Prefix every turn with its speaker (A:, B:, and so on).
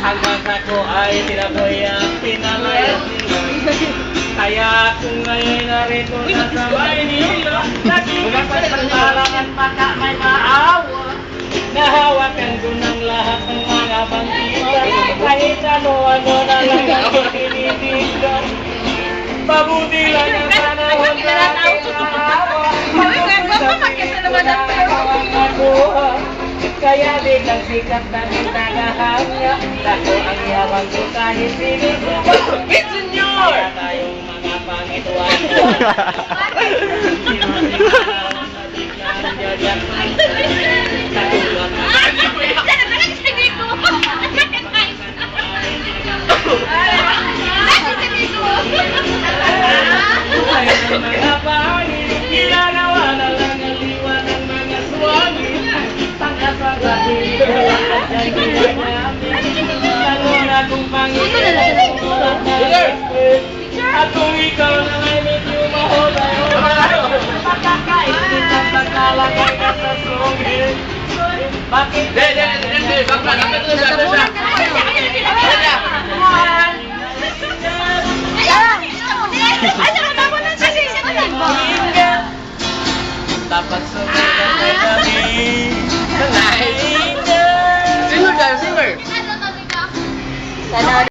A: Hanggang ako ay tinaboy ang pinangayon nila. Kaya kung ngayon narito na sa Maynila, naging kapagpalangan baka may maawa. Nahawakan ko ng lahat ng mga bandita, kahit ano-ano na lang ang pinitigan. Mabuti lang ang panahon na aking nakahawa. Kaya biglang sikat na rin tagahanga. Ako ang yabang ko kahit sinusuba. Senyor! Kaya tayong mga pangituan. Mga pangin, ginagawa na lang ang liwa ng mga swami. Pagkasagahin, at ang ginawa namin. Lalo na kung Panginoon at kung ikaw na may medyo mahobay-hobay, makakaisip at pagkalagay ka sa sungit. Bakit? Dapat sumunod na kami.
B: Singer daw, singer.
C: Sana